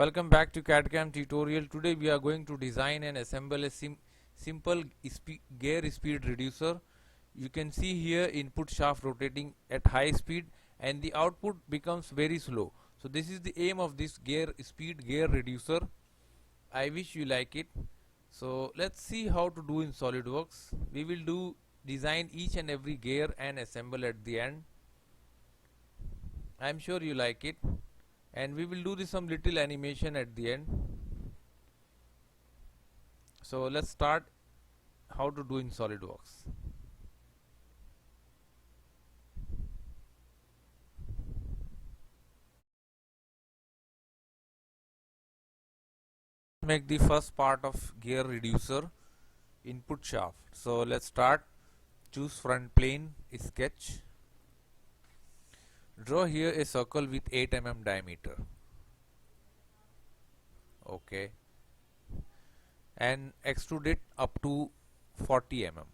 Welcome back to CAD/CAM tutorial. Today we are going to design and assemble a simple gear speed reducer. You can see here input shaft rotating at high speed and the output becomes very slow. So this is the aim of this gear reducer. I wish you like it. So let's see how to do in SolidWorks. We will design each and every gear and assemble at the end. I'm sure you like it. And we will do some little animation at the end. So let's start how to do in SolidWorks. Make the first part of gear reducer input shaft. So let's start. Choose front plane, sketch. Draw here a circle with 8 mm diameter. Okay. And extrude it up to 40 mm.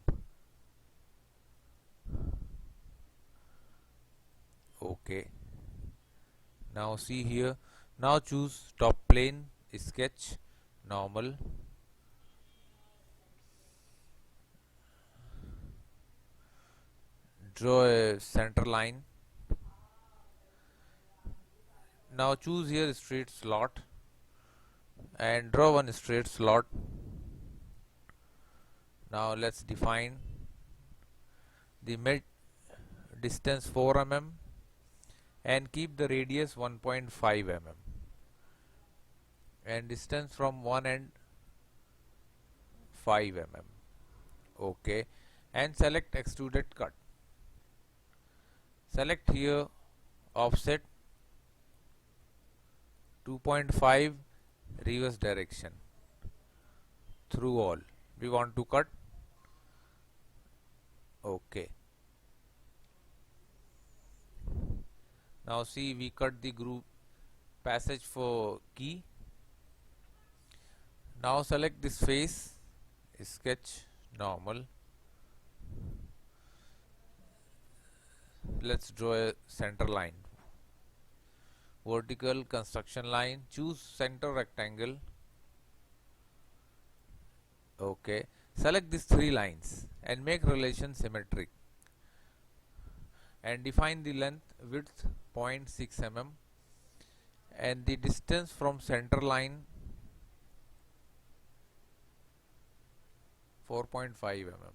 Okay. Now see here. Now choose top plane, sketch, normal. Draw a center line. Now choose here straight slot and draw one straight slot. Now let's define the mid distance 4 mm and keep the radius 1.5 mm and distance from one end 5 mm. Okay, and select extruded cut. Select here offset 2.5 reverse direction through all. We want to cut. Okay. Now see, we cut the groove passage for key. Now select this face, sketch, normal. Let's draw a center line. Vertical construction line. Choose center rectangle. Okay. Select these 3 lines and make relation symmetric. And define the length, width 0.6 mm and the distance from center line 4.5 mm.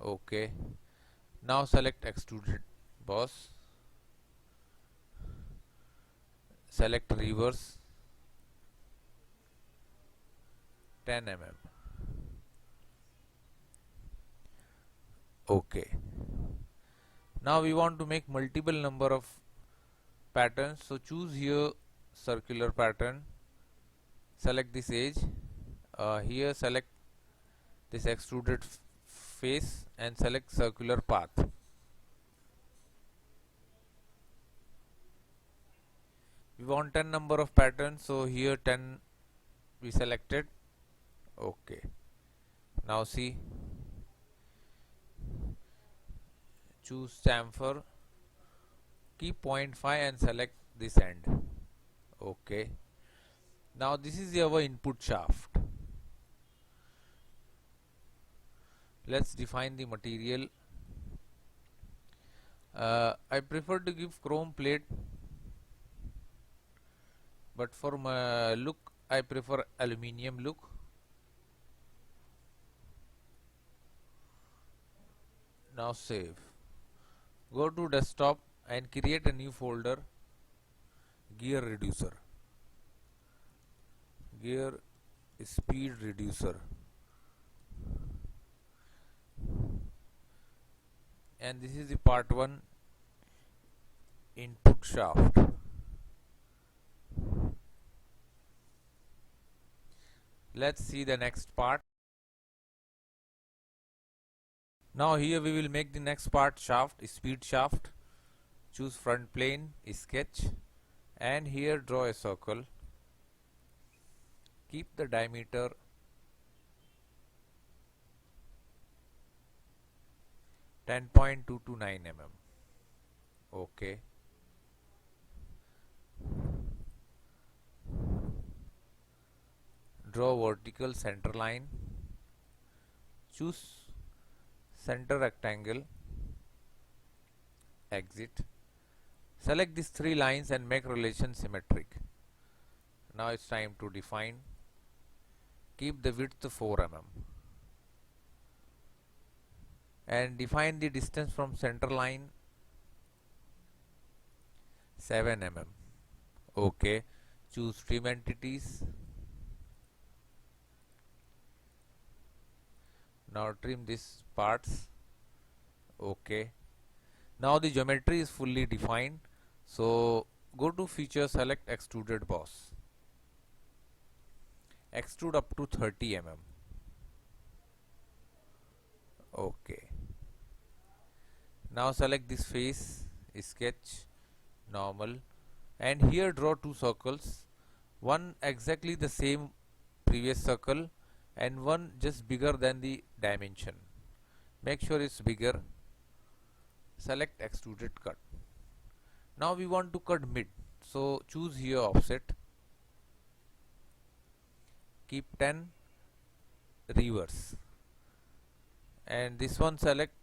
Okay. Now select extruded boss. Select reverse 10 mm. Okay. Now we want to make multiple number of patterns. So choose here circular pattern. Select this edge. Here select this extruded face and select circular path. We want 10 number of patterns, so here 10 we selected. Okay. Now see, choose chamfer, keep 0.5 and select this end. Okay. Now this is our input shaft. Let's define the material. I prefer to give chrome plate, but for my look I prefer aluminium look. Now save. Go to desktop and create a new folder, gear reducer, gear speed reducer, and this is the part 1 input shaft. Let's see the next part. Now here we will make the next part, shaft, speed shaft. Choose front plane, sketch, and here draw a circle. Keep the diameter 10.229 mm. Okay. Draw vertical center line. Choose center rectangle. Exit. Select these three lines and make relation symmetric. Now it's time to define. Keep the width 4 mm and define the distance from center line 7 mm. Okay. Choose trim entities. Now trim these parts. Okay. Now the geometry is fully defined. So go to feature, select extruded boss. Extrude up to 30 mm. Okay. Now select this face, sketch, normal, and here draw two circles, one exactly the same previous circle and one just bigger than the dimension. Make sure it's bigger. Select extruded cut. Now we want to cut mid, so choose here offset. Keep 10, reverse, and this one select,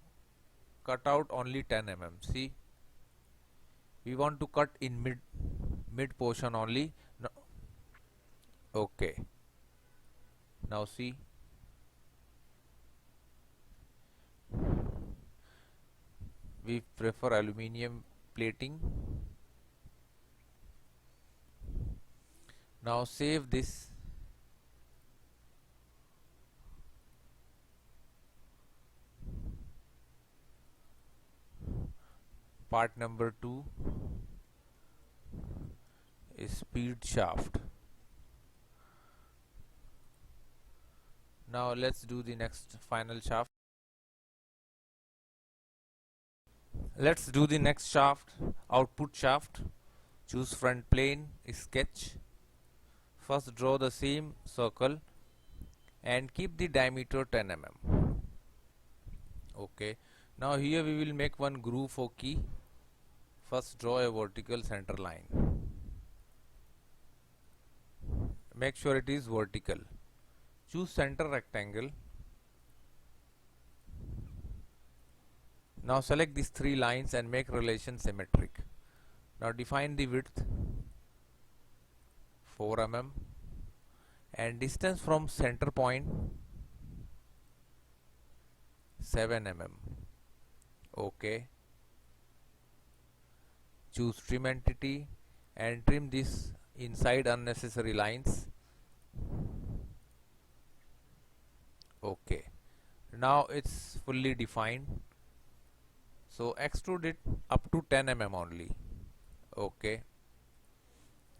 cut out only 10 mm. See, we want to cut in mid portion only. No. Okay. Now see, we prefer aluminium plating. Now save this. Part number 2 is speed shaft. Now let's do the next final shaft. Let's do the next shaft, output shaft. Choose front plane, sketch. First draw the same circle and keep the diameter 10 mm. Okay. Now here we will make one groove for key. First draw a vertical center line. Make sure it is vertical. Choose center rectangle. Now select these three lines and make relation symmetric. Now define the width 4 mm and distance from center point 7 mm. Okay. Choose trim entity and trim this inside unnecessary lines. Okay. Now it's fully defined. So extrude it up to 10 mm only. Okay.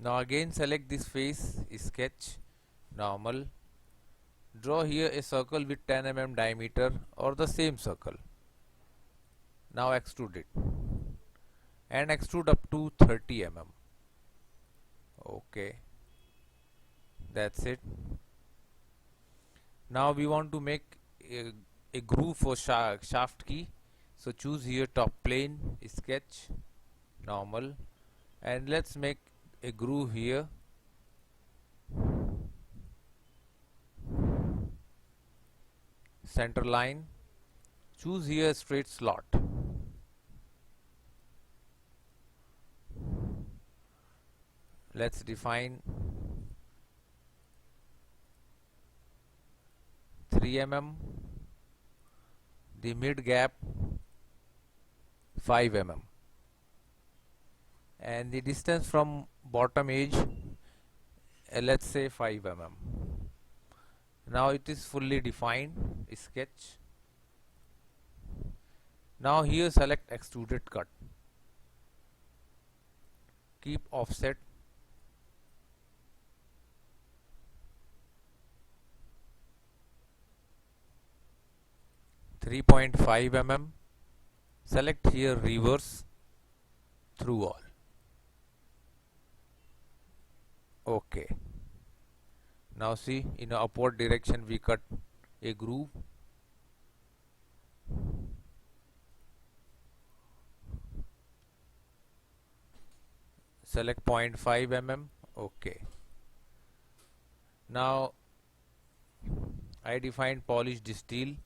Now again select this face, sketch, normal. Draw here a circle with 10 mm diameter or the same circle. Now extrude it and extrude up to 30 mm. Okay, that's it. Now we want to make a groove for shaft key. So choose here top plane, sketch, normal, and let's make a groove here. Center line, choose here straight slot. Let's define 3 mm, the mid gap 5 mm, and the distance from bottom edge let's say 5 mm. Now it is fully defined. Sketch. Now here select extruded cut. Keep offset. .5 mm. Select here reverse through all. Okay. Now see, in a upward direction we cut a groove. Select .5 mm. Okay. Now I defined polished steel.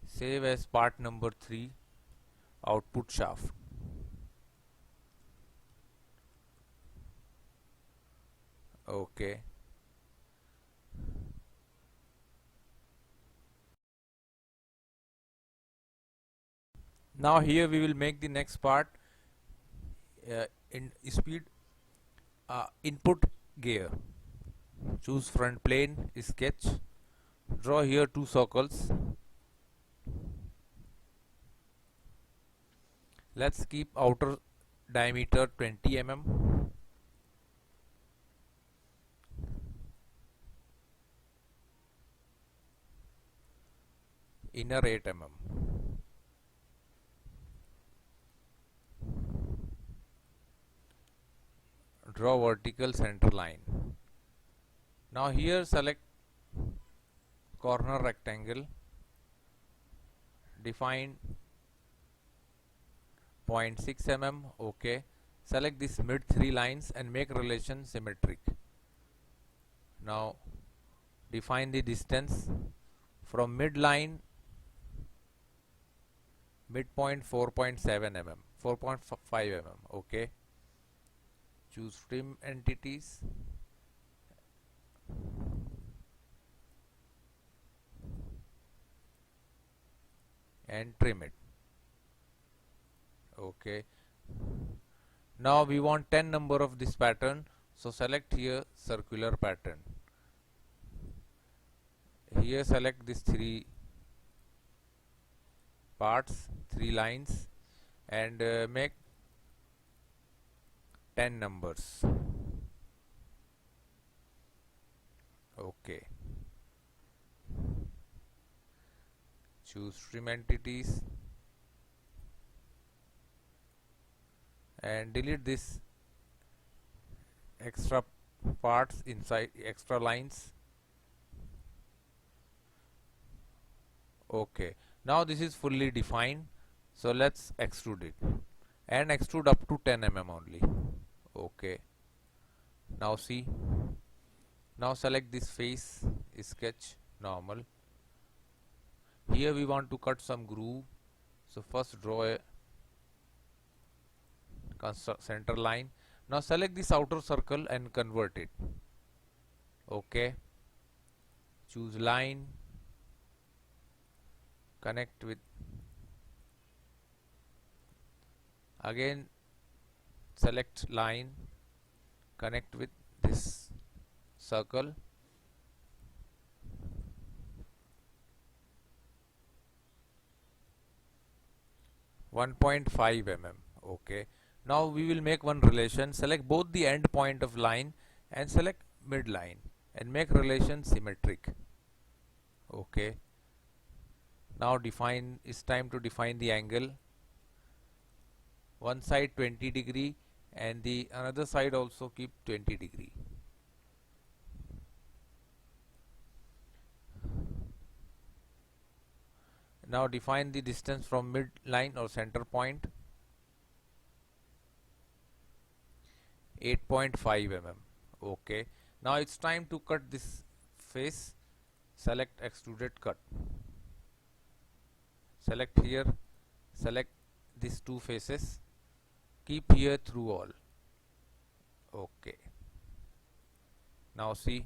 Save as part number 3, output shaft. Okay. Now here we will make the next part in speed input gear. Choose front plane, sketch, draw here 2 circles. Let's keep outer diameter 20 mm, inner 8 mm. Draw vertical center line. Now here select corner rectangle, define 0.6 mm. Okay. Select these mid 3 lines and make relation symmetric. Now define the distance from midline, midpoint 4.7 mm, 4.5 mm. Okay. Choose trim entities. And trim it. Okay. Now we want 10 number of this pattern, so select here circular pattern. Here select these 3 parts, 3 lines, and make 10 numbers. Okay. Choose trim entities and delete this extra parts inside, extra lines. Okay. Now this is fully defined, so let's extrude it and extrude up to 10 mm only. Okay. Now see. Now select this face, sketch, normal. Here we want to cut some groove, so first draw a center line. Now select this outer circle and convert it. Okay. Choose line, connect with, again select line, connect with this circle. .5 mm. Okay. Now we will make one relation. Select both the end point of line and select midline and make relation symmetric. Okay. Now define, it's time to define the angle. One side 20 degree and the another side also keep 20 degree. Now define the distance from midline or center point, 8.5 mm. Okay. Now it's time to cut this face. Select extruded cut. Select here, select these 2 faces, keep here through all. Okay. Now see,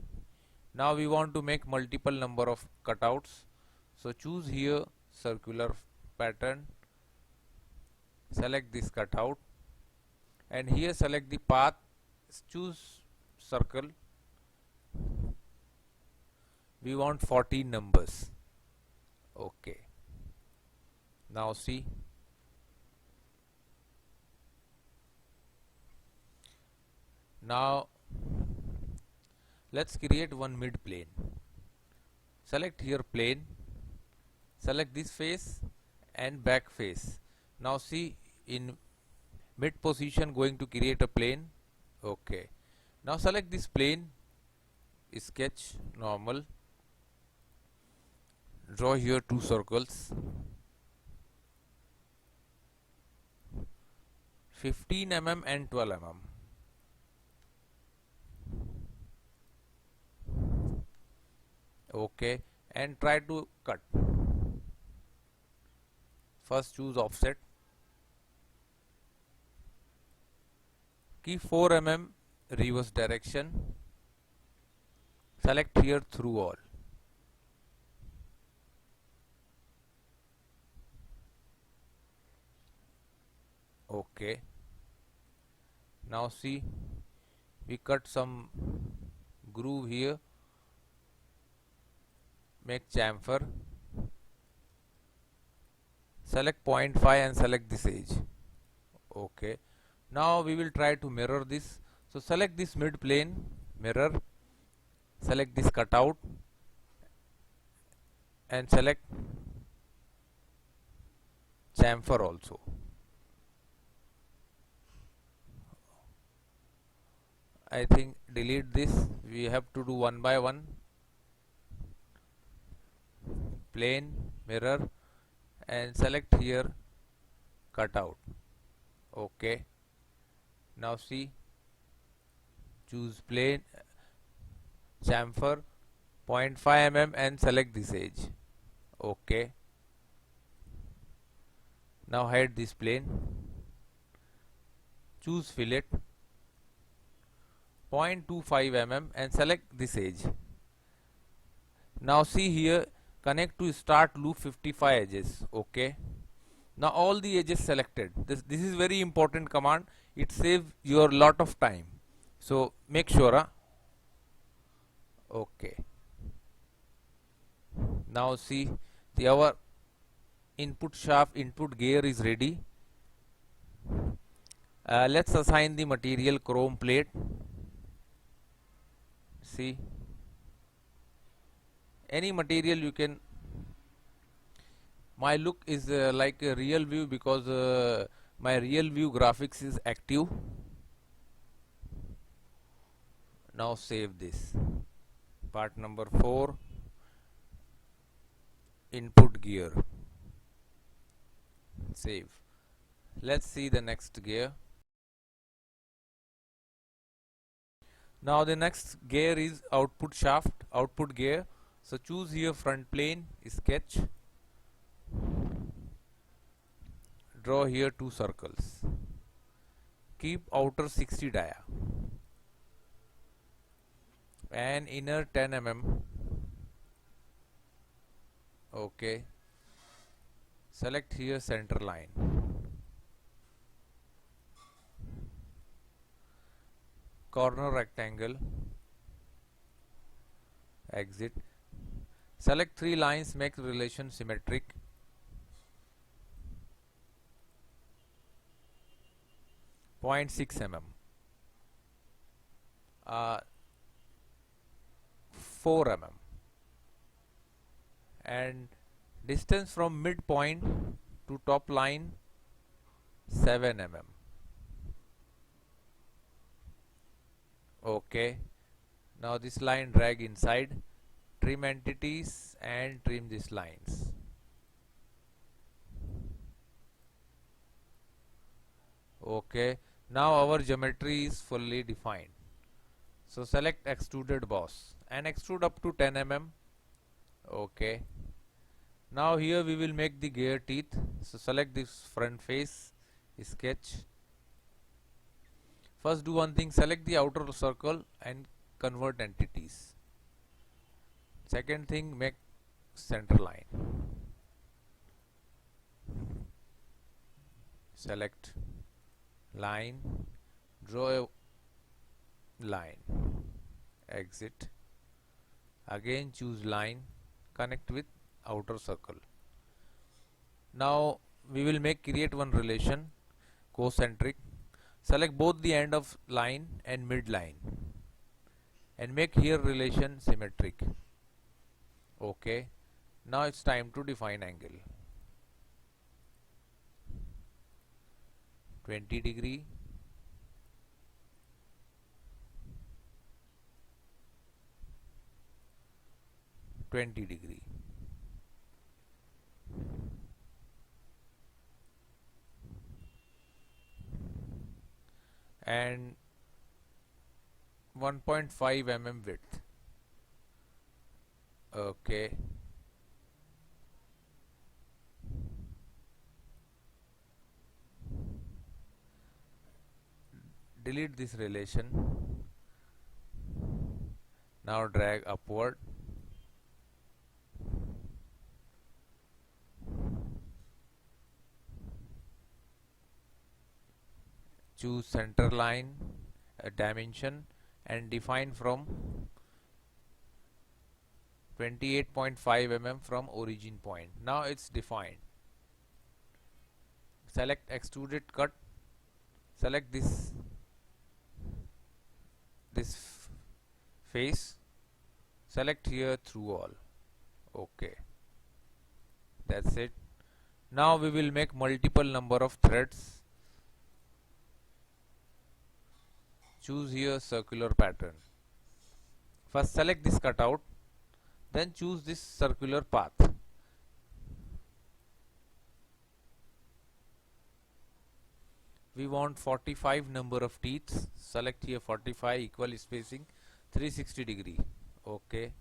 now we want to make multiple number of cutouts, so choose here circular pattern, select this cutout and here select the path, choose circle. We want 14 numbers. Okay. Now see, now let's create one mid plane. Select here plane, select this face and back face. Now see, in mid position going to create a plane. Okay. Now select this plane, sketch, normal, draw here 2 circles, 15 mm and 12 mm. Okay, and try to cut. First choose offset, keep 4 mm reverse direction, select here through all. Okay, now see, we cut some groove here, make chamfer, select 0.5 and select this edge. Okay, now we will try to mirror this. So select this mid plane, mirror, select this cutout and select chamfer also. I think delete this, we have to do one by one. Plane, mirror and select here cutout. Okay, now see, choose plane, chamfer, 0.5 mm and select this edge. Okay, now hide this plane, choose fillet, 0.25 mm and select this edge. Now see here, connect to start loop 55 edges. Okay, now all the edges selected. This is very important command, it saves your lot of time, so make sure. Okay, now see, our input shaft, input gear is ready. Let's assign the material chrome plate. See, any material you can. My look is like a real view because my real view graphics is active. Now save this. Part number 4, input gear. Save. Let's see the next gear. Now the next gear is output shaft, output gear. So choose here front plane, sketch, draw here 2 circles, keep outer 60 dia and inner 10 mm. Okay, select here center line, corner rectangle, exit, select 3 lines, make relation symmetric, .6 mm, 4 mm, and distance from midpoint to top line 7 mm. Okay, now this line drag inside, trim entities and trim these lines. Okay, now our geometry is fully defined. So select extruded boss and extrude up to 10 mm. Okay, now here we will make the gear teeth. So select this front face, sketch. First do one thing, select the outer circle and convert entities. Second thing, make center line. Select line, draw a line, exit, again choose line, connect with outer circle. Now we will create one relation, concentric. Select both the end of line and mid line and make here relation symmetric. Okay, now it's time to define angle. 20 degree, 20 degree. And 1.5 mm width. Okay, delete this relation. Now drag upward. Choose center line, dimension, and define from 28.5 mm from origin point. Now it's defined. Select extruded cut. Select this face. Select here through all. Okay, that's it. Now we will make multiple number of threads. Choose here circular pattern. First select this cutout, then choose this circular path. We want 45 number of teeth. Select here 45, equal spacing, 360 degree. Okay,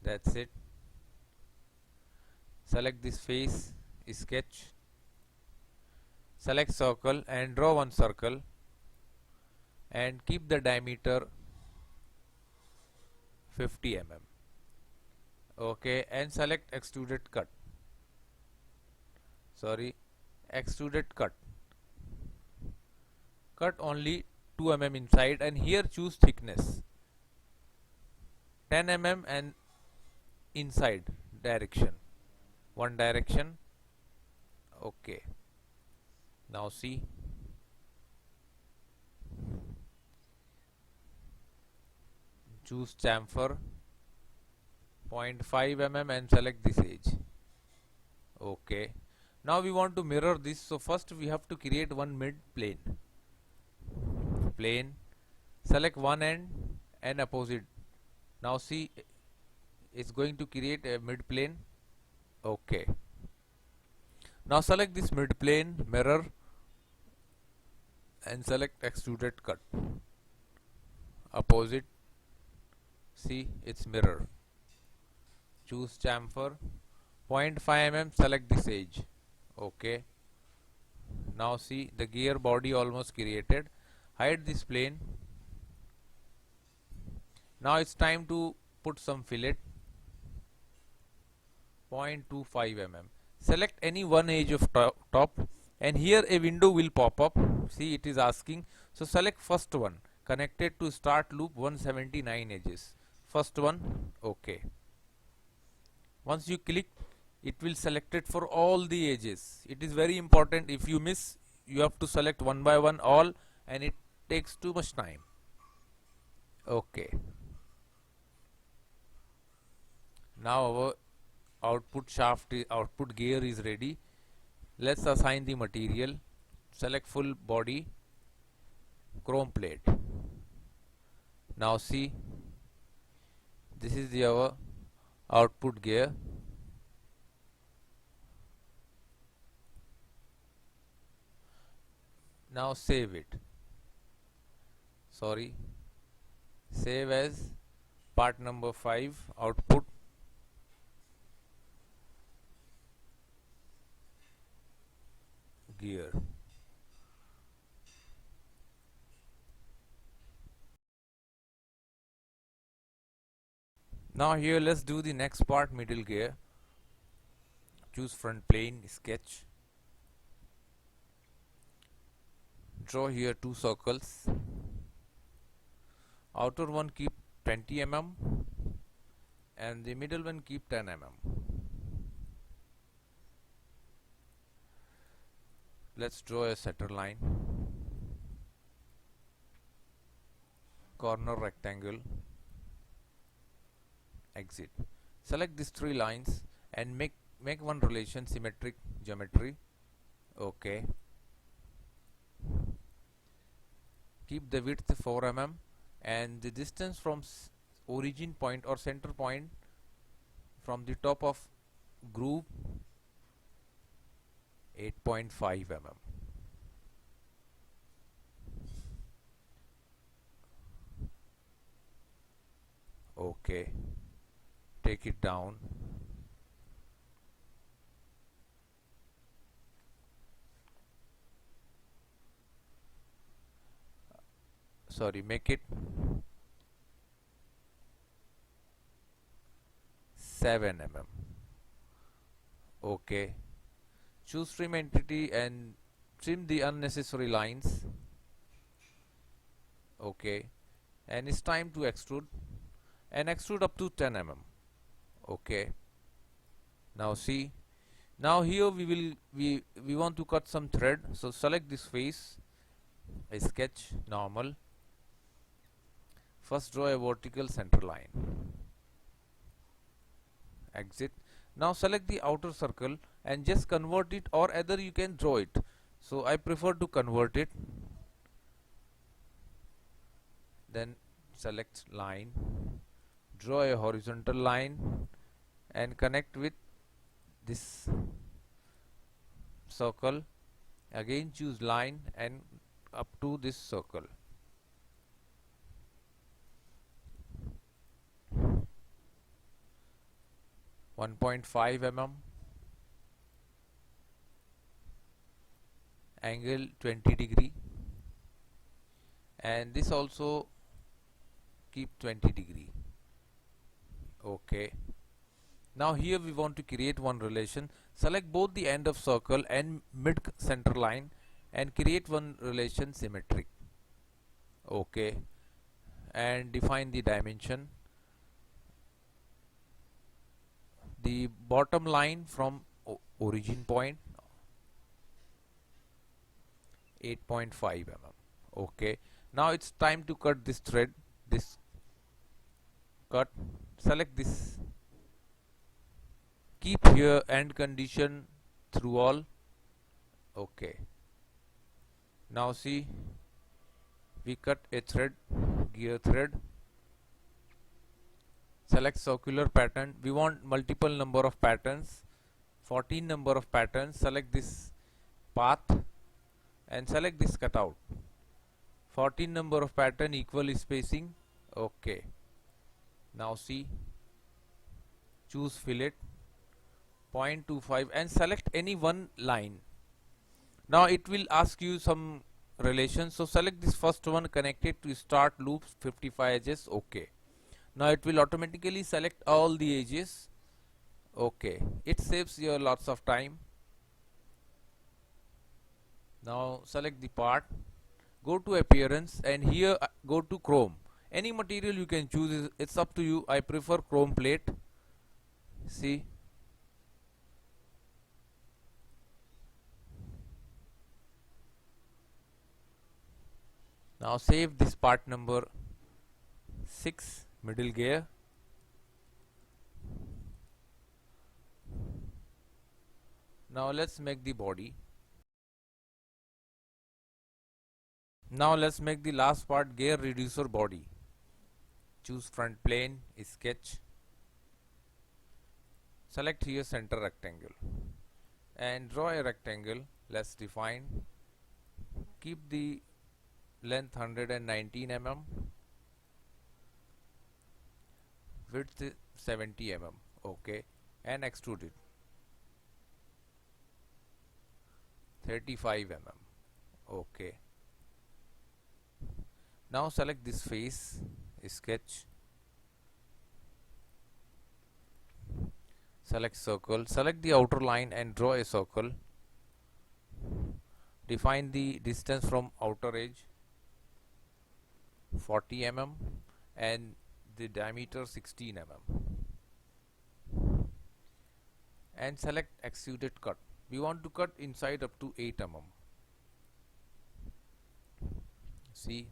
that's it. Select this face, sketch. Select circle and draw one circle and keep the diameter 50 mm. Okay, and select extruded cut. Extruded cut. Cut only 2 mm inside, and here choose thickness 10 mm and inside direction, one direction. Okay, now see, choose chamfer 0.5 mm and select this edge. Okay, now we want to mirror this, so first we have to create one mid plane. Select one end and opposite. Now see, it's going to create a mid plane. Okay, now select this mid plane, mirror, and select extruded cut. Opposite, see, it's mirror. Choose chamfer 0.5 mm, select this edge. Okay, now see, the gear body almost created. Hide this plane. Now it's time to put some fillet 0.25 mm. Select any one edge of top, and here a window will pop up. See, it is asking, so select first one, connected to start loop 179 edges. First one. Okay, once you click, it will select it for all the edges. It is very important. If you miss, you have to select one by one all, and it takes too much time. Okay, now our output gear is ready. Let's assign the material. Select full body, chrome plate. Now see, this is our output gear. Now save it. Save as part number 5, output. Gear. Now here let's do the next part, middle gear. Choose front plane, sketch. Draw here 2 circles. Outer one keep 20 mm and the middle one keep 10 mm. Let's draw a center line, corner rectangle, exit. Select these 3 lines and make one relation, symmetric geometry. Okay, keep the width 4 mm and the distance from origin point or center point from the top of groove 8.5 mm. Okay, take it down. Sorry, make it 7 mm. Okay, choose trim entity and trim the unnecessary lines. Okay, and it's time to extrude, and extrude up to 10 mm. Okay, now see, now here we want to cut some thread, so select this face, a sketch, normal. First draw a vertical center line, exit. Now select the outer circle and just convert it, or either you can draw it, so I prefer to convert it. Then select line, draw a horizontal line and connect with this circle. Again choose line and up to this circle. .5 mm, angle 20°, and this also keep 20°. Okay, now here we want to create one relation. Select both the end of circle and mid center line and create one relation symmetric. Okay, and define the dimension. The bottom line from origin point 8.5 mm. Okay, now it's time to cut this thread. This cut, select this, keep here end condition through all. Okay, now see, we cut a thread, gear thread. Select circular pattern. We want multiple number of patterns, 14 number of patterns. Select this path and select this cutout. 14 number of pattern, equal spacing. Okay, now see, choose fillet 0.25 and select any one line. Now it will ask you some relation, so select this first one, connected to start loop 55 edges. Okay, now it will automatically select all the edges. Okay, it saves you lots of time. Now select the part, go to appearance, and here go to chrome. Any material you can choose, it's up to you. I prefer chrome plate. See, now save this part number 6, middle gear. Now let's make the body. Now let's make the last part, gear reducer body. Choose front plane, sketch, select here center rectangle and draw a rectangle. Let's define, keep the length 119 mm, width 70 mm. Okay, and extrude it 35 mm. Okay, now select this face, sketch, select circle, select the outer line and draw a circle. Define the distance from outer edge 40 mm and the diameter 16 mm, and select extruded cut. We want to cut inside up to 8 mm. See,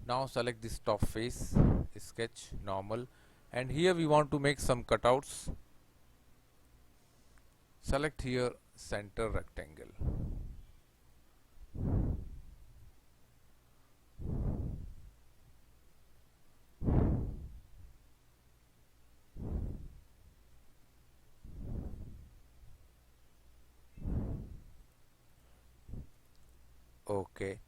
now select this top face, sketch, normal, and here we want to make some cutouts. Select here center rectangle. Okay,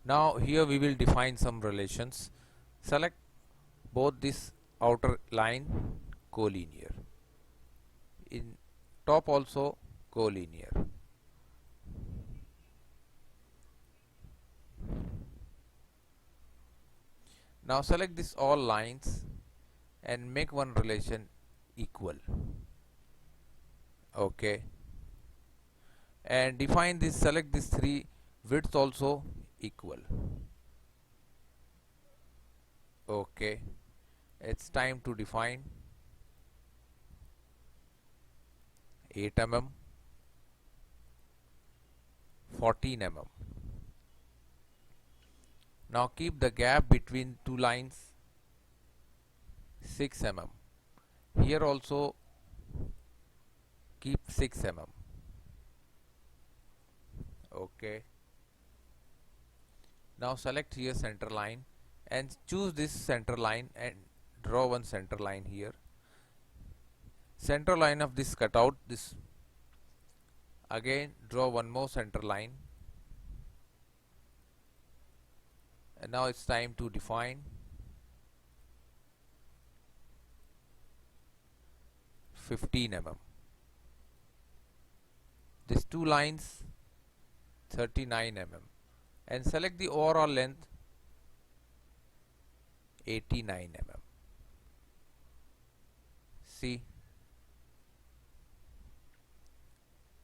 now here we will define some relations. Select both this outer line collinear, in top also collinear. Now select this all lines and make one relation equal. Okay, and define this, select this three widths also equal. Okay, it's time to define 8 mm, 14 mm. Now keep the gap between two lines 6 mm. Here also keep 6 mm. Okay. Now select here center line and choose this center line and draw one center line here. Center line of this cutout, this again draw one more center line. And now it's time to define 15 mm. These two lines 39 mm, and select the overall length 89 mm. See,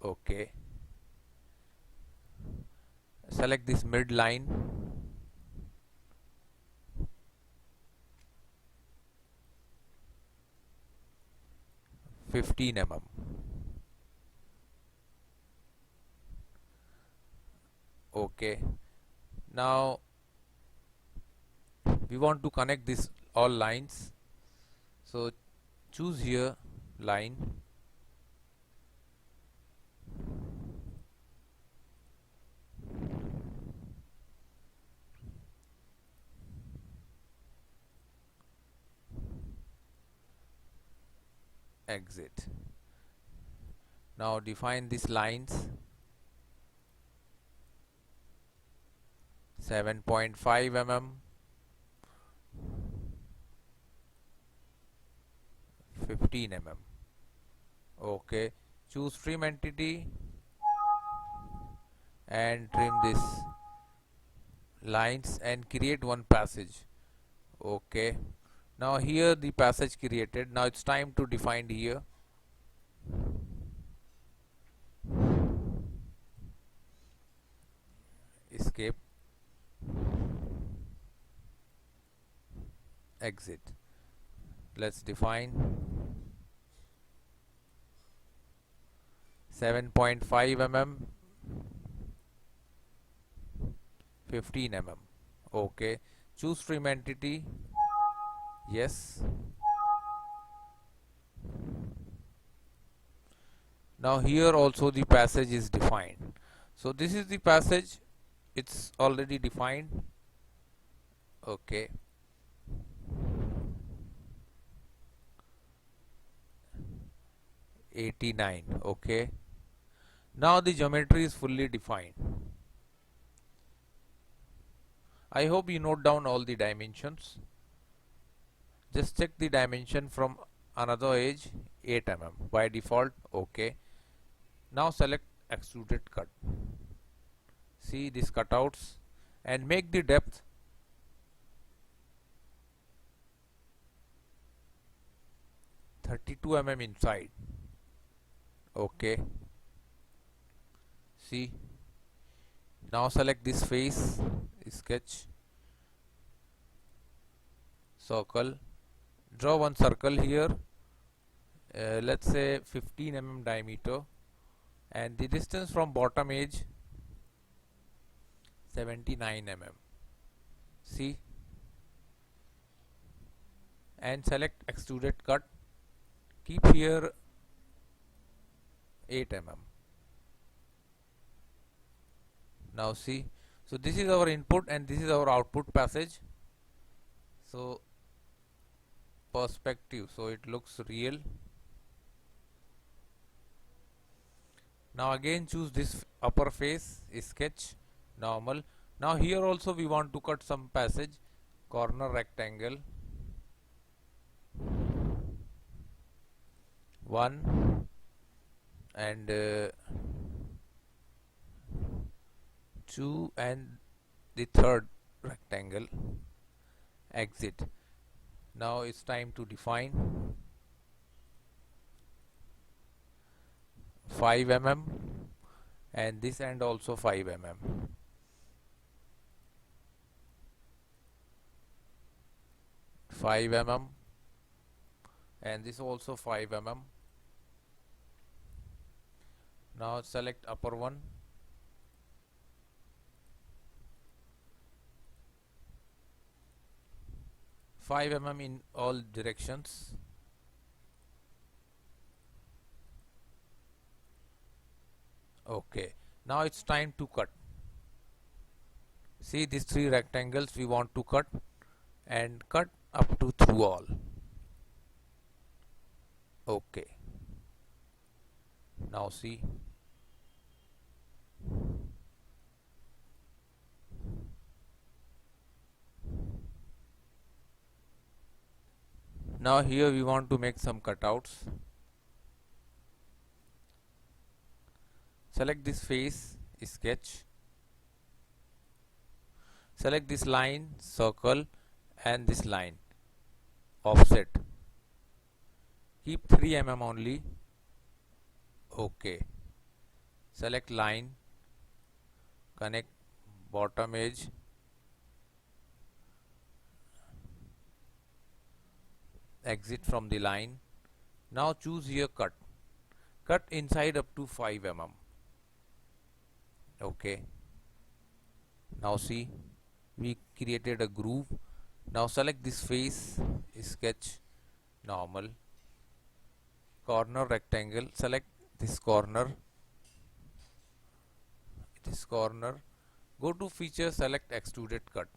okay, select this mid line, (15 mm). Okay, now we want to connect this all lines, so choose here line, exit. Now define these lines 7.5 mm, 15 mm. Okay, choose trim entity and trim this lines and create one passage. Okay, now here the passage created. Now it's time to define here escape, exit. Let's define 7.5 mm, 15 mm. Okay, choose trim entity, yes. Now here also the passage is defined. So this is the passage, it's already defined. Okay, (89). Okay, now the geometry is fully defined. I hope you note down all the dimensions. Just check the dimension from another edge, 8 mm by default. Okay, now select extruded cut. See these cutouts and make the depth 32 mm inside. Okay, see, now select this face, sketch, circle, draw one circle here, let's say 15 mm diameter, and the distance from bottom edge 79 mm. See, and select extruded cut, keep here 8 mm. Now see, so this is our input and this is our output passage. So perspective, so it looks real. Now again choose this upper face, sketch, normal. Now here also we want to cut some passage, corner rectangle, 1 and 2 and the third rectangle exit. Now it's time to define 5 mm and this end also 5 mm. 5 mm and this also 5 mm. Now select upper one, five mm in all directions. Okay, now it's time to cut. See these three rectangles we want to cut, and cut up to through all. Okay, now see, now here we want to make some cutouts. Select this face, sketch, select this line, circle, and this line, offset. Keep 3 mm only. Okay, select line, connect bottom edge, exit from the line. Now choose here cut. Cut inside up to 5 mm. Okay, now see, we created a groove. Now select this face, sketch, normal, corner rectangle, select this corner, go to feature, select extruded cut.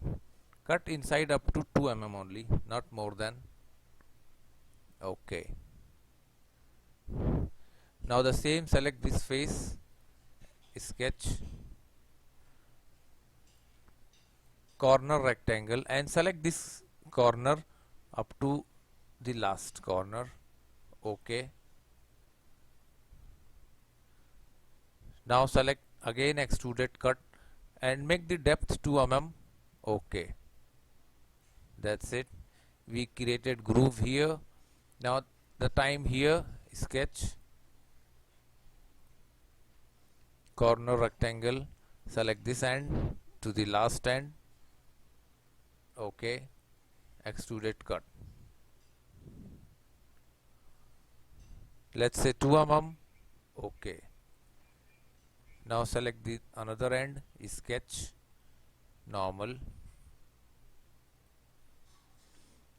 Cut inside up to 2 mm only, not more than. Okay, now the same, select this face, sketch, corner rectangle, and select this corner up to the last corner. Okay, now select again extruded cut and make the depth 2 mm. Okay, that's it, we created groove here. Now the time here, sketch, corner rectangle, select this end to the last end. Okay, extruded cut, let's say 2 mm. Okay, now select the another end, sketch, normal,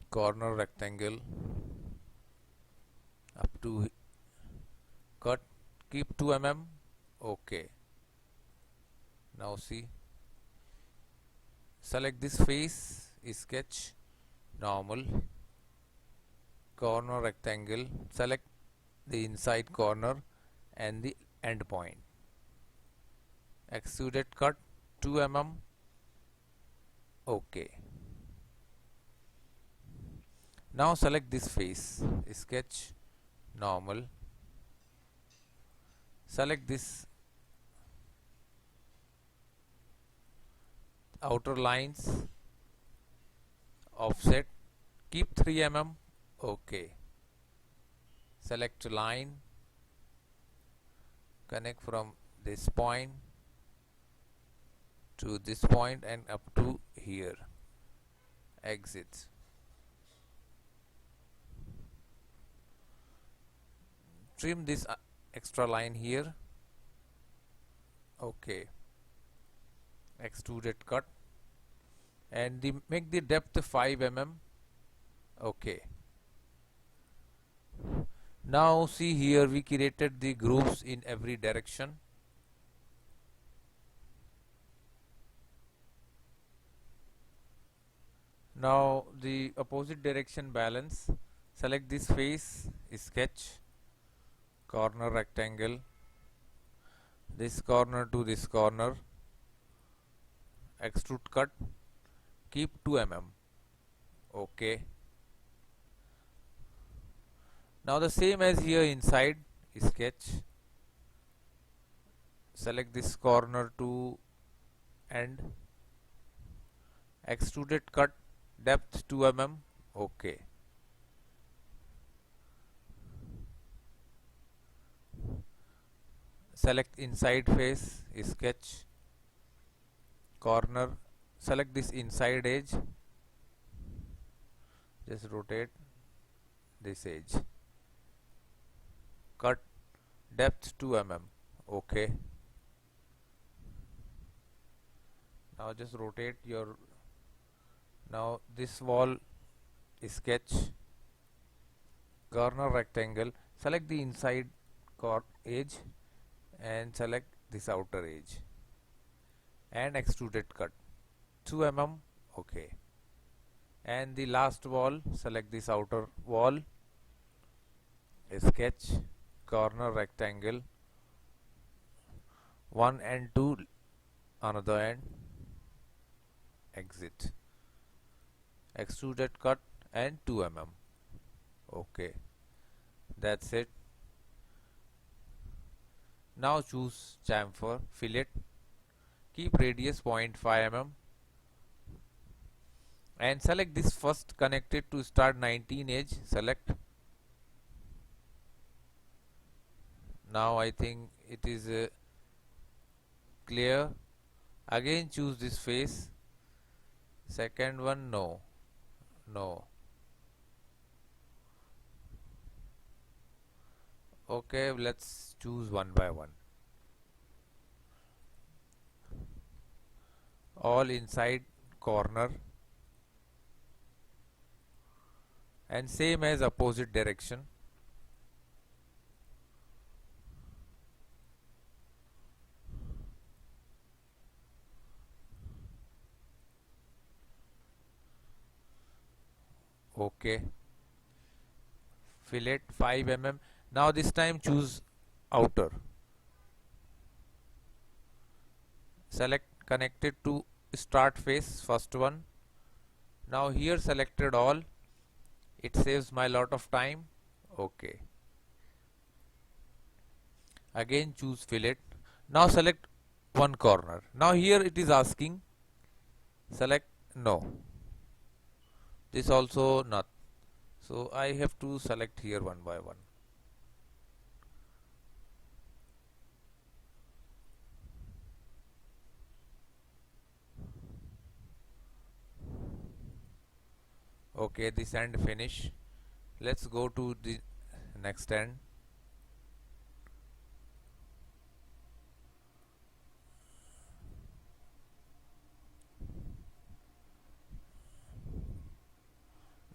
corner rectangle up to cut, keep 2 mm. Okay, now see, select this face, sketch, normal, corner rectangle, select the inside corner and the end point, extruded cut 2 mm. Okay, now select this face, sketch, normal, select this outer lines, offset, keep 3 mm. Okay, select line, connect from this point to this point and up to here, exit. Trim this extra line here. Okay, extruded cut and make the depth 5 mm. Okay, now see here, we created the grooves in every direction. Now the opposite direction balance, select this face, sketch, corner rectangle, this corner to this corner, extrude cut, keep 2 mm. Okay, Now the same as here inside sketch, select this corner to end, extruded cut, depth 2 mm, okay. Select inside face, sketch, corner, select this inside edge, just rotate this edge, cut, depth 2 mm, okay. Now just rotate your, now this wall sketch, corner rectangle, select the inside edge and select this outer edge and extruded cut 2 mm, okay. And the last wall, select this outer wall, sketch, corner rectangle 1 and 2, another end, exit, extruded cut and 2 mm, okay. That's it. Now choose chamfer, fillet, keep radius 0.5 mm and select this first connected to start 19 edge, select. Now I think it is clear. Again choose this face, second one, no, okay. Let's choose one by one. All inside corner and same as opposite direction. Okay. Fillet 5 mm. Now this time choose outer. Select connected to start face, first one. Now here selected all. It saves my lot of time. Okay. Again choose fillet. Now select one corner. Now here it is asking select no. This also not. So I have to select here one by one. Okay, this end finish. Let's go to the next end.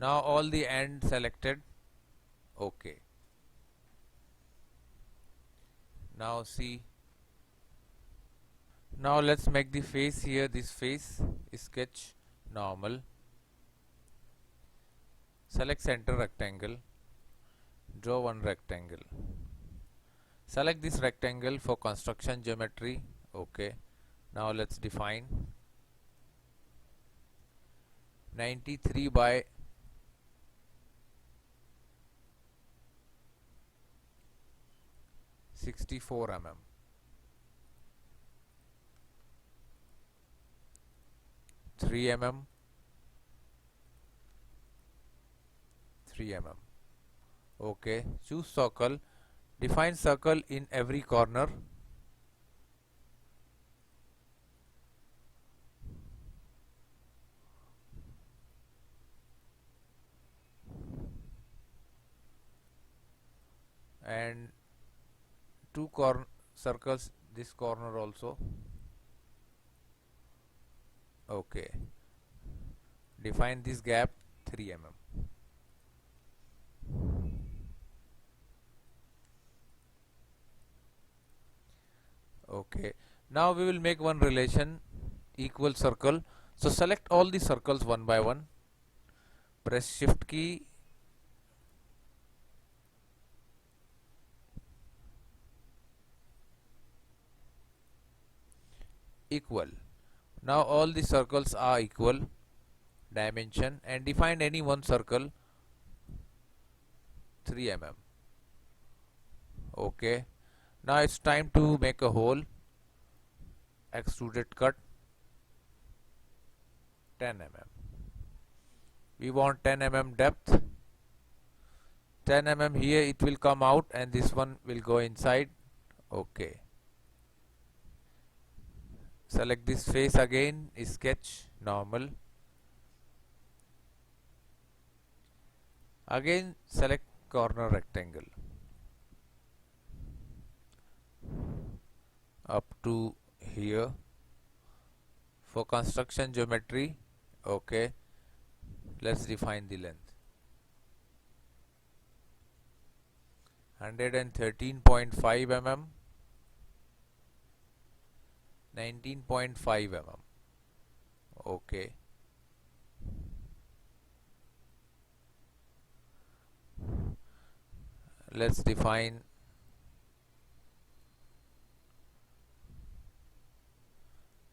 Now all the end selected. Okay. Now see. Now let's make the face here. This face, sketch normal. Select center rectangle. Draw one rectangle. Select this rectangle for construction geometry. Okay. Now let's define 93 by 64 mm. 3 mm, 3 mm. Okay, choose circle. Define circle in every corner. And two circles this corner also. Okay. Define this gap 3 mm. Okay. Now we will make one relation equal circle. So select all the circles one by one. Press shift key. Equal. Now all the circles are equal dimension and define any one circle 3 mm. Okay, now it's time to make a hole. Extruded cut 10 mm. We want 10 mm depth. 10 mm here it will come out, and this one will go inside. Okay, select this face again, sketch normal. Again select corner rectangle up to here. For construction geometry, okay, let's define the length. 113.5 mm, 19.5 mm. Okay, let's define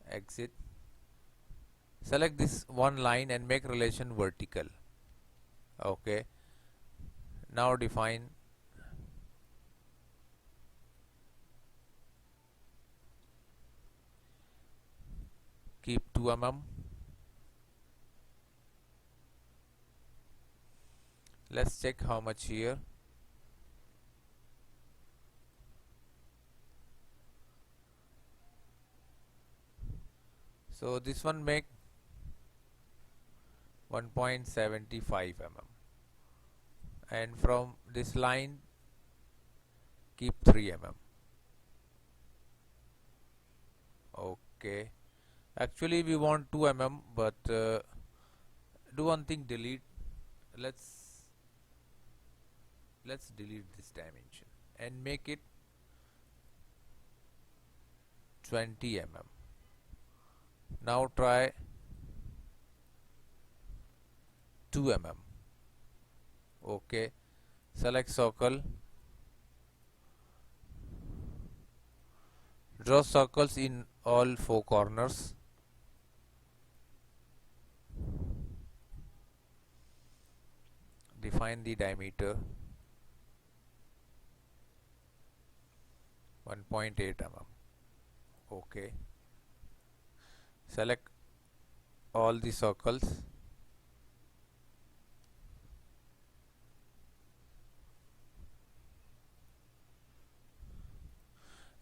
exit. Select this one line and make relation vertical. Okay, now define keep 2 mm. Let's check how much here. So this one make 1.75 mm, and from this line keep 3 mm. Okay, actually we want 2 mm, but do one thing, delete. Let's delete this dimension and make it 20 mm. Now try 2 mm. Okay, select circle, draw circles in all 4 corners. Define the diameter 1.8 mm. Okay, select all the circles.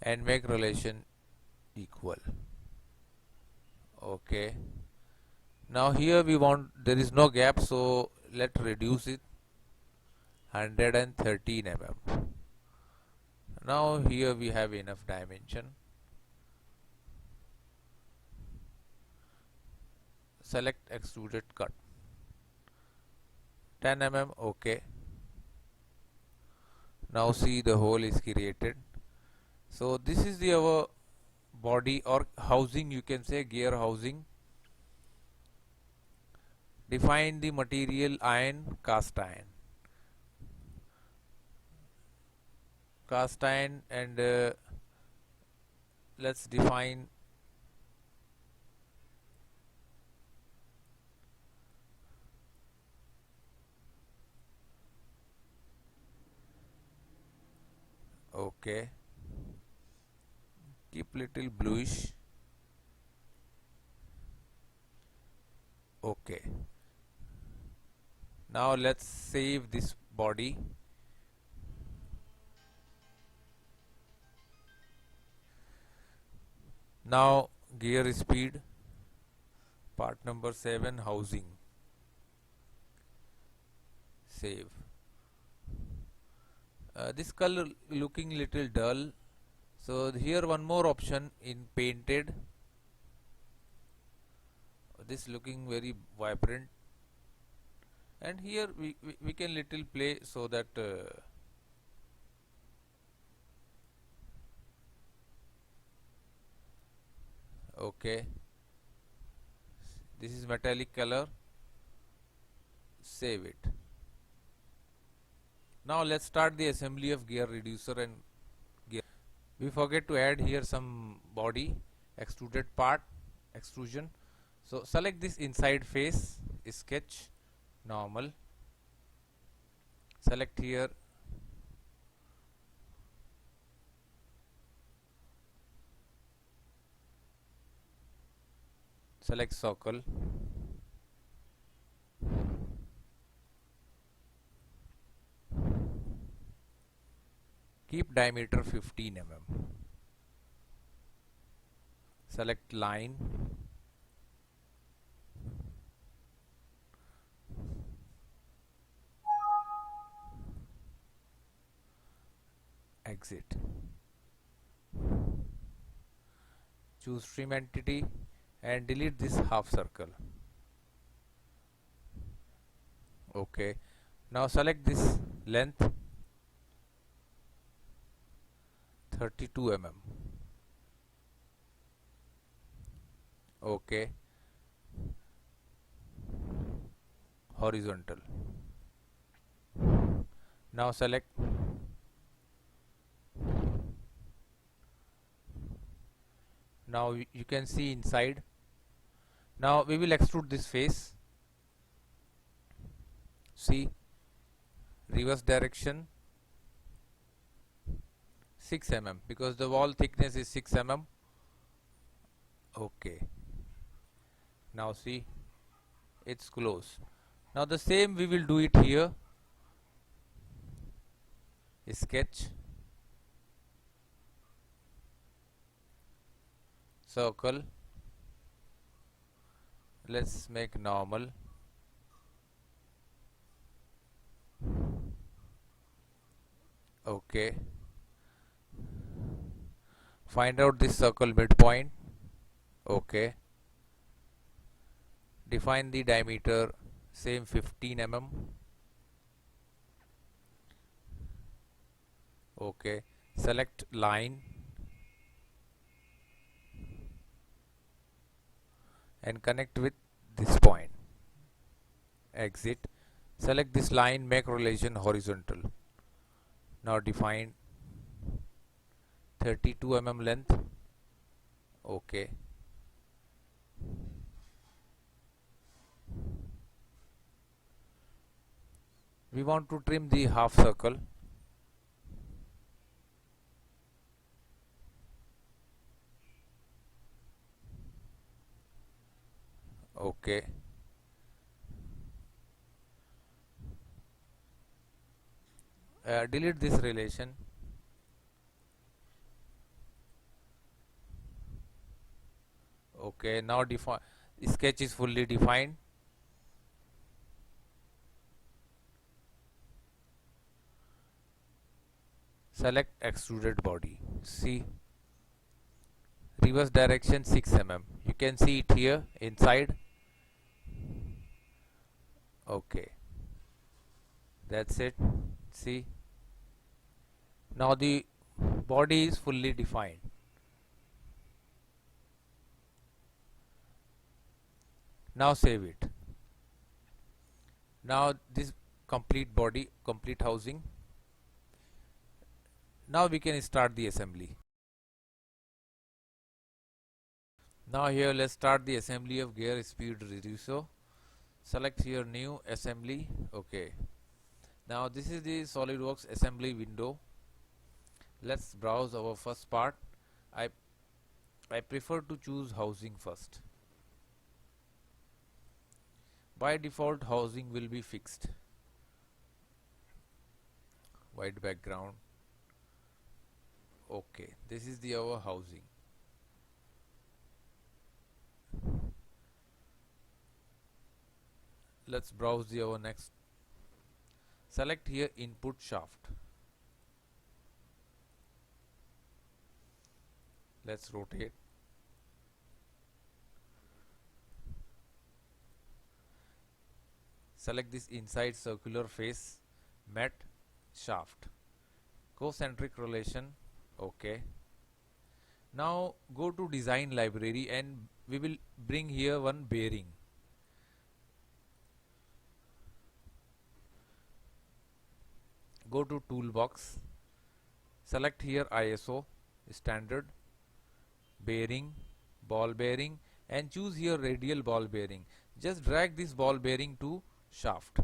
And make relation equal. Okay, now here we want, there is no gap, so let's reduce it 113 mm. Now here we have enough dimension. Select extruded cut 10 mm. Okay, now see the hole is created. So this is the our body or housing, you can say gear housing. Define the material iron, cast iron. Cast iron, and let's define okay, keep little bluish. Okay, now let's save this body. Now gear speed, part number 7, housing. Save. This color looking little dull, so here one more option in painted. This looking very vibrant, and here we can little play so that okay, this is metallic color. Save it. Now let's start the assembly of gear reducer and gear. We forget to add here some body extruded part, extrusion. So select this inside face, sketch normal. Select here select circle, keep diameter 15 mm, select line, exit, choose trim entity and delete this half circle. Okay, now select this length 32 mm. Okay, horizontal. Now select, now you can see inside. Now we will extrude this face. See, reverse direction 6 mm because the wall thickness is 6 mm. Okay, now see, it's close. Now the same we will do it here. Sketch, circle, let's make normal. Okay, find out this circle midpoint. Okay, define the diameter, same 15 mm. Okay, select line and connect with this point. Exit, select this line, make relation horizontal. Now define 32 mm length. Okay, we want to trim the half circle. Okay, delete this relation. Okay, now define, sketch is fully defined. Select extruded body. See, reverse direction 6 mm. You can see it here inside. Okay, that's it. See, now the body is fully defined. Now save it. Now this complete body, complete housing. Now we can start the assembly. Now here let's start the assembly of gear speed reducer. Select here new assembly. Okay, now this is the SolidWorks assembly window. Let's browse our first part. I prefer to choose housing first. By default housing will be fixed. White background. Okay, this is the our housing. Let's browse the our next. Select here input shaft. Let's rotate. Select this inside circular face, met shaft, concentric relation. Okay, now go to design library and we will bring here one bearing. Go to toolbox, select here ISO standard bearing, ball bearing, and choose here radial ball bearing. Just drag this ball bearing to shaft.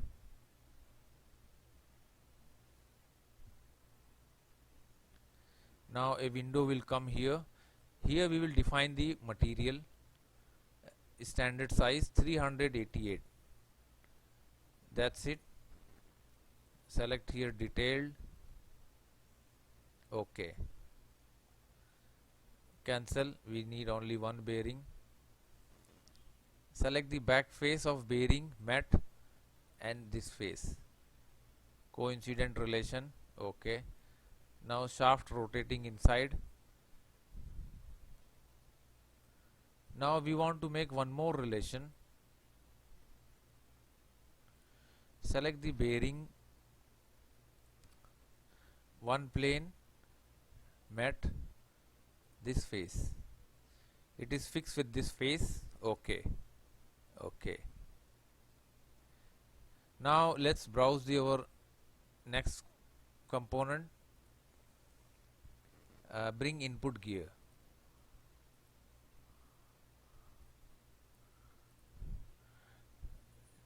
Now a window will come here. Here we will define the material. standard size 388. That's it. Select here detailed. Okay, cancel. We need only one bearing. Select the back face of bearing matte and this face, coincident relation. Okay, now shaft rotating inside. Now we want to make one more relation. Select the bearing, one plane, matte, this face. It is fixed with this face. Okay. Okay. Now let's browse our next component. Bring input gear.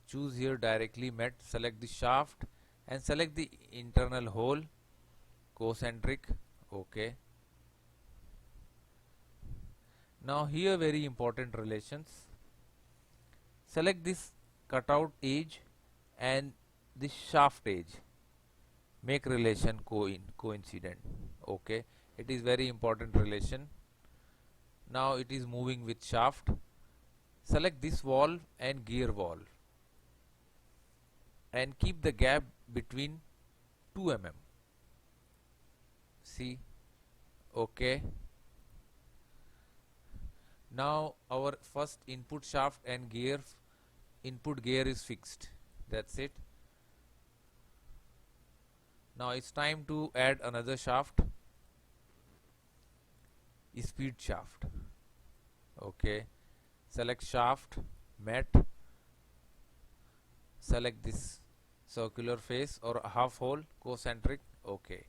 Choose here directly matte, select the shaft and select the internal hole, concentric. Okay. Now here very important relations. Select this cutout edge and this shaft edge. Make relation coincident. Okay. It is very important relation. Now it is moving with shaft. Select this valve and gear valve and keep the gap between 2 mm. See. Okay. Now our first input shaft and input gear is fixed. That's it. Now it's time to add another shaft, speed shaft. Okay. Select shaft, matte, select this circular face or half hole, concentric. Okay.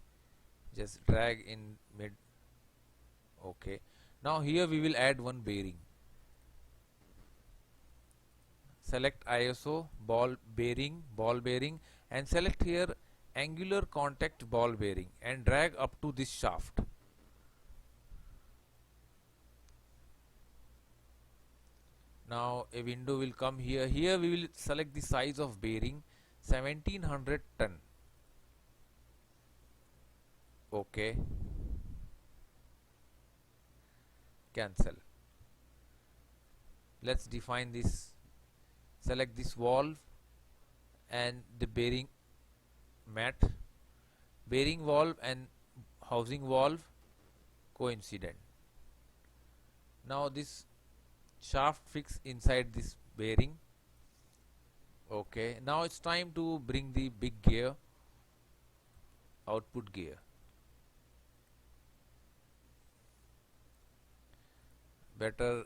Just drag in mid. Okay. Now here we will add one bearing. Select ISO ball bearing and select here angular contact ball bearing and drag up to this shaft. Now a window will come here. Here we will select the size of bearing 1700 ton. Okay. Cancel. Let's define this. Select this valve and the bearing matte, bearing valve and housing valve coincident. Now this shaft fix inside this bearing. Okay. Now it's time to bring the big gear, output gear. Better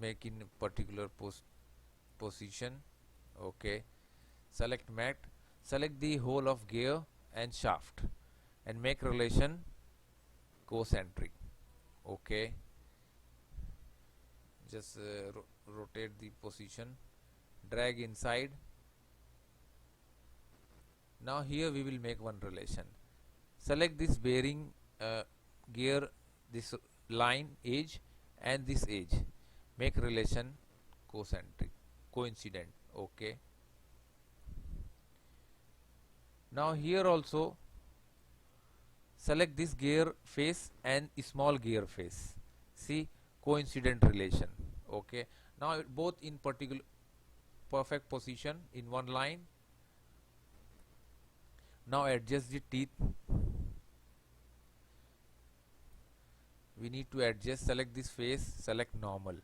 make in particular position. Okay. Select matte, select the whole of gear and shaft and make relation concentric. Okay. Just rotate the position, drag inside. Now here we will make one relation. Select this bearing gear, this line edge and this edge. Make relation coincident. Okay. Now here also select this gear face and small gear face. See, coincident relation. Okay. Now both in particular perfect position in one line. Now adjust the teeth. We need to adjust. Select this face, select normal,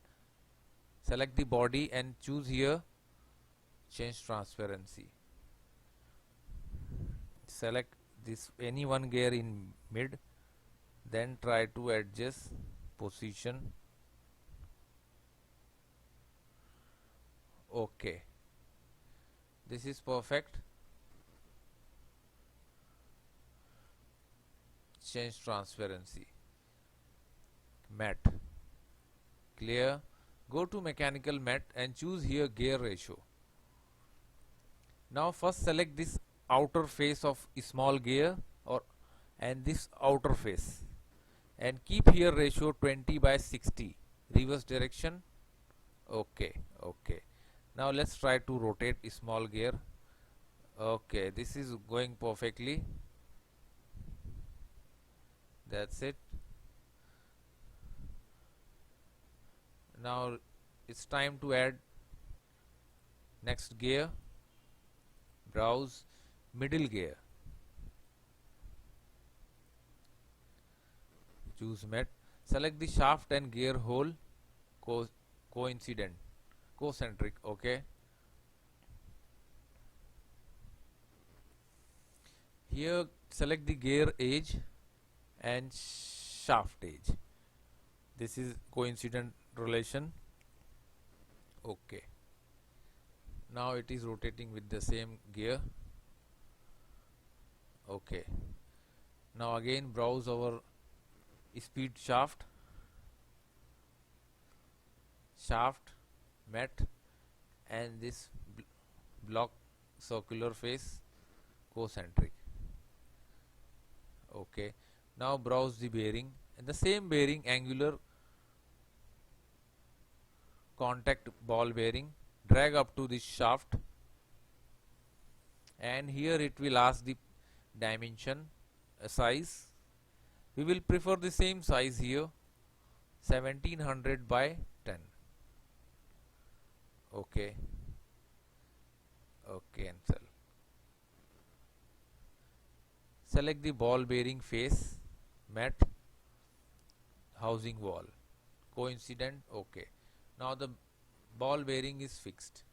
select the body and choose here change transparency. Select this any one gear in mid, then try to adjust position. Okay, this is perfect. Change transparency, matte, clear. Go to mechanical matte and choose here gear ratio. Now first select this outer face of small gear and this outer face and keep here ratio 20/60 reverse direction. Okay, okay. Now let's try to rotate a small gear. Okay, this is going perfectly. That's it. Now it's time to add next gear. Browse middle gear. Choose mat. Select the shaft and gear hole coincident, concentric. Okay. Here select the gear edge and shaft edge. This is coincident relation. Okay. Now it is rotating with the same gear. Okay. Now again browse our speed shaft, mat, and this block circular face concentric. Okay. Now browse the bearing, and the same bearing angular contact ball bearing. Drag up to this shaft, and here it will ask the dimension, size. We will prefer the same size here, 1700 by 10. Okay. Okay, cancel. Select the ball bearing face, mat, housing wall, coincident. Okay. Now the ball bearing is fixed.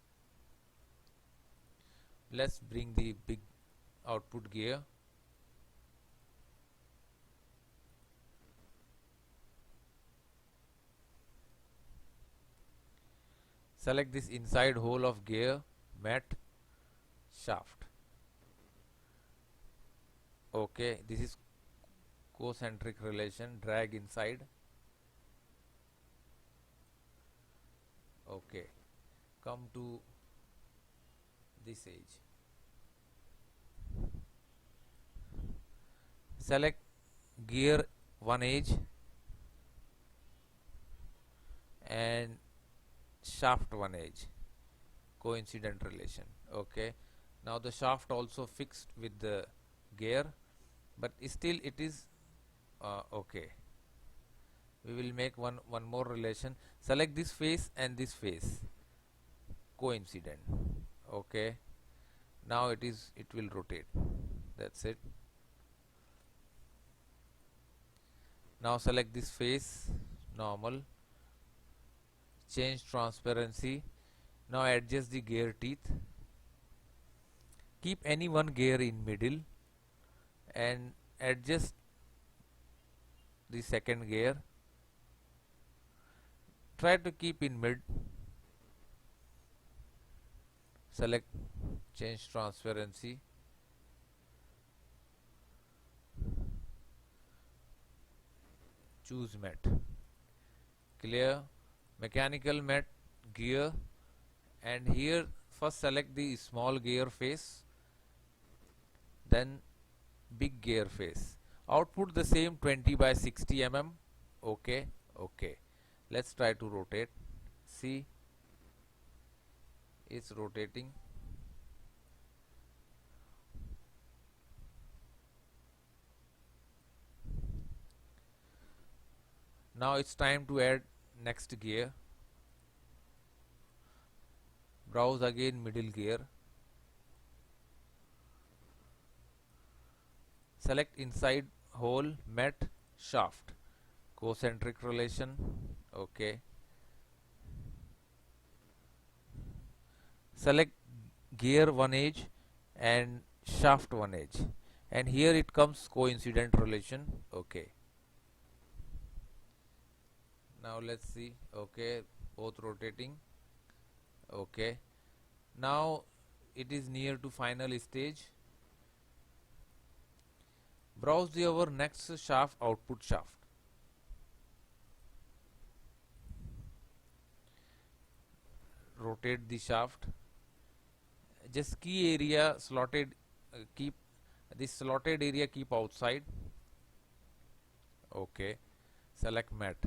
Let's bring the big output gear. Select this inside hole of gear, mat, shaft. Okay, this is concentric relation. Drag inside. Okay, come to this edge. Select gear one edge and shaft one edge, coincident relation. Okay, now the shaft also fixed with the gear, but still it is okay. We will make one more relation. Select this face and this face, coincident. Okay, now it will rotate. That's it. Now select this face, normal, change transparency. Now adjust the gear teeth. Keep any one gear in middle and adjust the second gear. Try to keep in mid. Select change transparency. Choose mat. Clear mechanical mat gear, and here first select the small gear face, then big gear face. Output the same 20 by 60 mm. Okay, okay. Let's try to rotate. See, it's rotating. Now it's time to add next gear. Browse again middle gear. Select inside hole, mat, shaft, concentric relation. Okay. Select gear one edge and shaft one edge, and here it comes coincident relation. Okay. Now let's see. Okay, both rotating. Okay, now it is near to final stage. Browse our next shaft, output shaft. Rotate the shaft. Just key area slotted, keep this slotted area keep outside. Okay, select mat,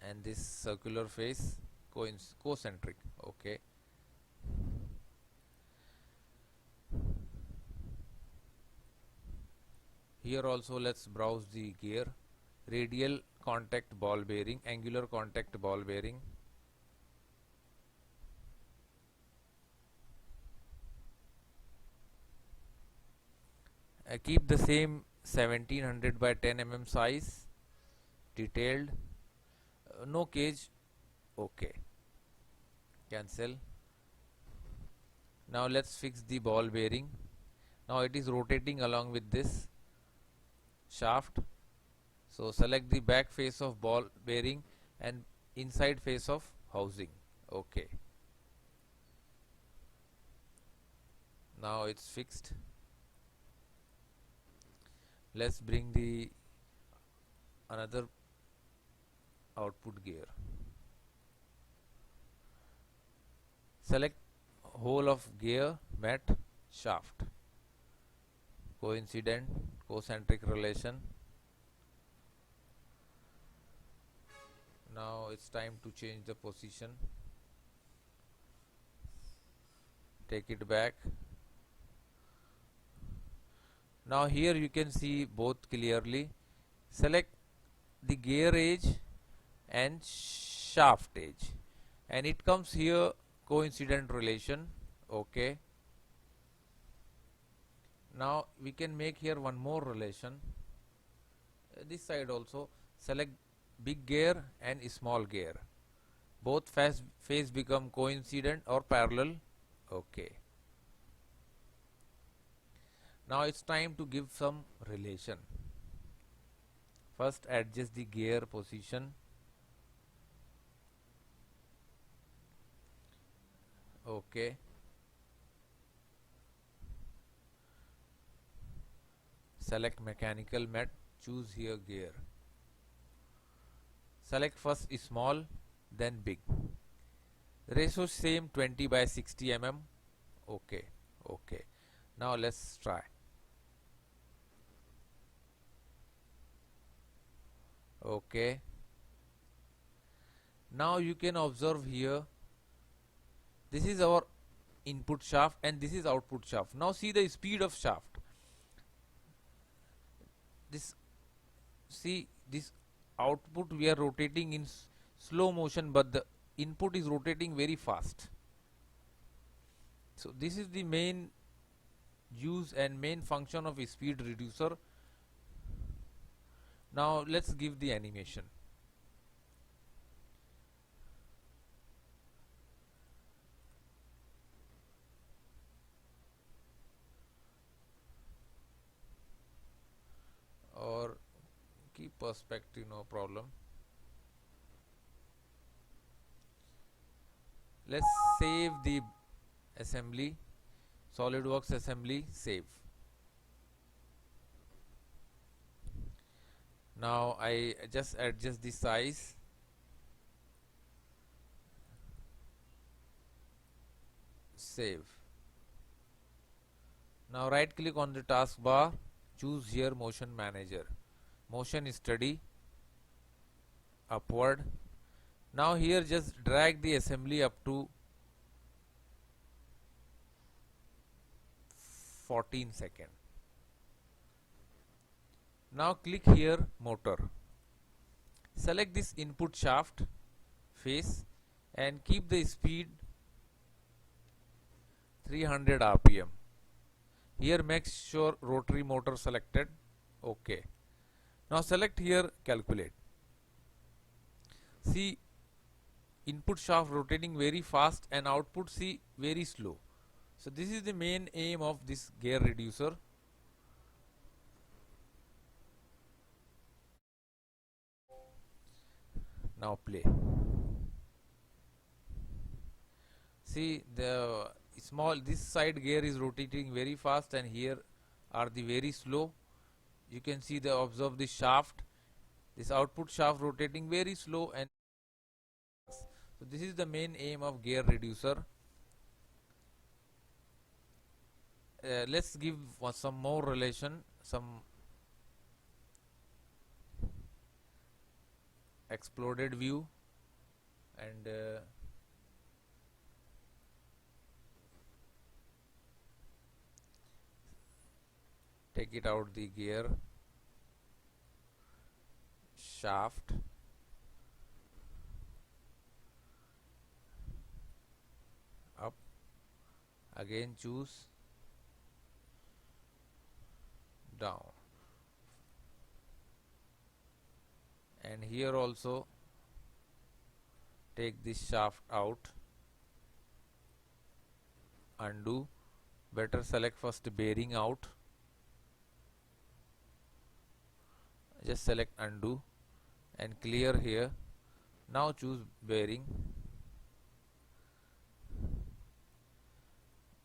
and this circular face concentric. Okay. Here also let's browse the gear. Radial contact ball bearing, angular contact ball bearing. Keep the same 1700 by 10 mm size. Detailed. No cage. Okay. Cancel. Now let's fix the ball bearing. Now it is rotating along with this shaft. So select the back face of ball bearing and inside face of housing. Okay. Now it's fixed. Let's bring the another output gear. Select whole of gear, mat, shaft. Coincident, concentric relation. Now it's time to change the position. Take it back. Now here you can see both clearly. Select the gear edge and shaft edge, and it comes here coincident relation. Okay. Now we can make here one more relation. This side also select big gear and small gear. Both face become coincident or parallel. Okay. Now it's time to give some relation. First adjust the gear position. Okay. Select mechanical mat, choose here gear. Select first small, then big. Ratio same 20 by 60 mm. Okay. Okay. Now let's try. Okay. Now you can observe here, this is our input shaft and this is output shaft. Now see the speed of shaft. This output we are rotating in slow motion, but the input is rotating very fast. So this is the main use and main function of a speed reducer. Now let's give the animation. Or keep perspective, no problem. Let's save the assembly. SolidWorks assembly, save. Now I just adjust the size. Save. Now right click on the taskbar, choose here motion manager. Motion study, upward. Now here just drag the assembly up to 14 seconds. Now click here motor. Select this input shaft face and keep the speed 300 rpm. Here make sure rotary motor selected. Okay. Now select here calculate. See input shaft rotating very fast and output see very slow. So this is the main aim of this gear reducer. Now play. See the this side gear is rotating very fast and here are the very slow. You can see observe the shaft, this output shaft rotating very slow, and so this is the main aim of gear reducer. Let's give some more relation, some exploded view. and take it out the gear shaft, up, again choose down, and here also take this shaft out, undo, better select first bearing out, just select undo and clear here. Now choose bearing,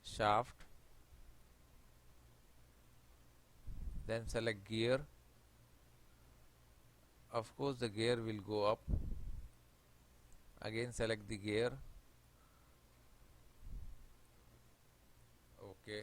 shaft, then select gear. Of course the gear will go up, again select the gear, okay,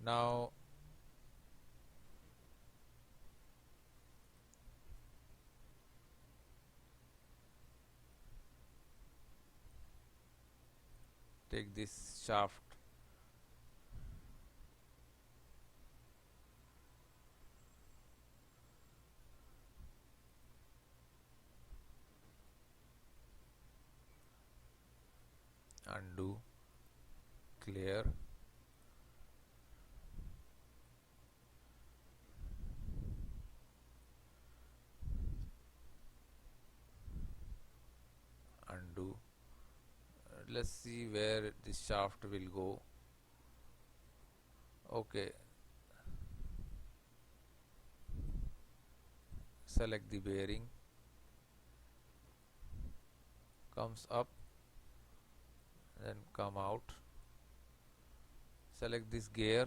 now take this shaft, undo, clear, undo. Let's see where this shaft will go. Okay, select the bearing, comes up, then come out, select this gear,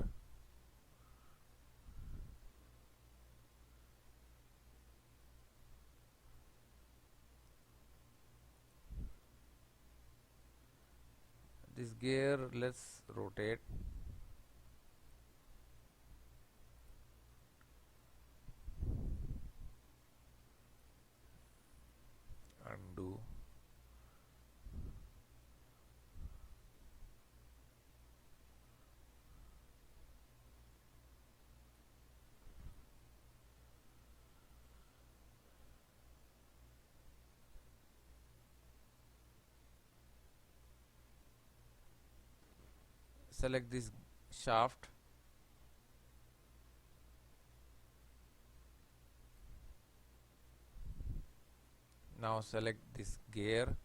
this gear let's rotate, undo, select this shaft, now select this gear,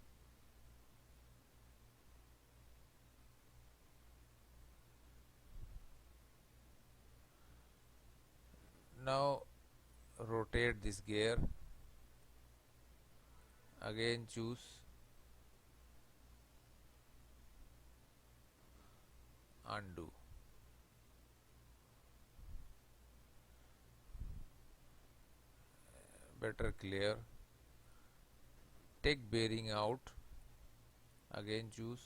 now rotate this gear, again choose, undo, better clear, take bearing out, again choose,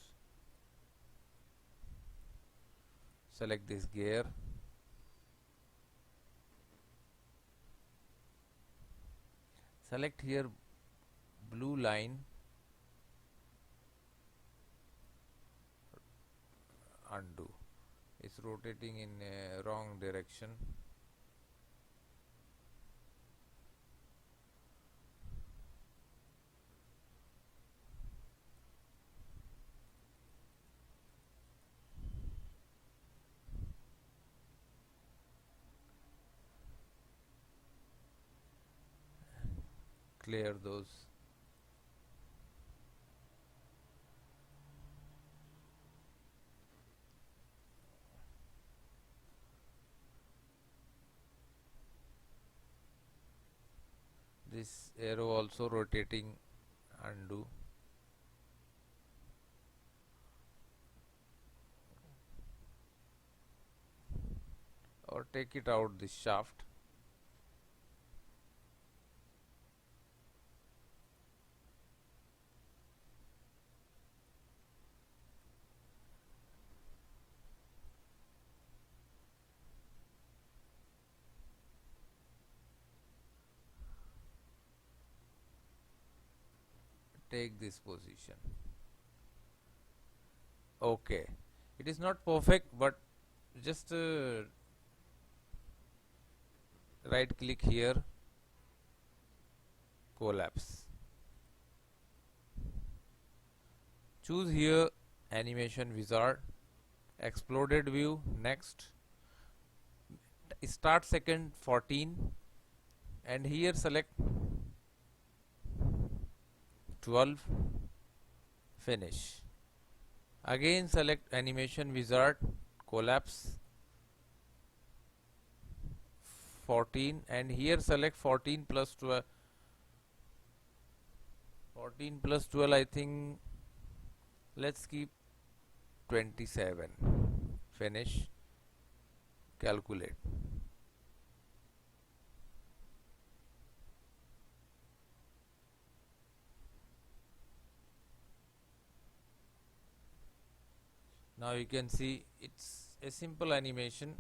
select this gear, select here blue line, undo, it's rotating in a wrong direction, clear those. This arrow also rotating, undo, or take it out this shaft, take this position. Okay, it is not perfect, but just right click here, collapse. Choose here animation wizard, exploded view, next. Start second 14 and here select 12, finish. Again select animation wizard, collapse 14 and here select 14 plus 12, 14 plus 12, I think let's keep 27, finish, calculate. Now you can see it's a simple animation.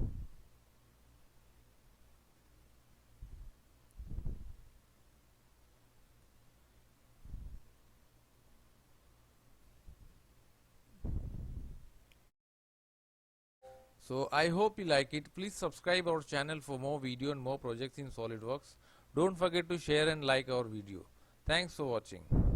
So I hope you like it. Please subscribe our channel for more video and more projects in SolidWorks. Don't forget to share and like our video. Thanks for watching.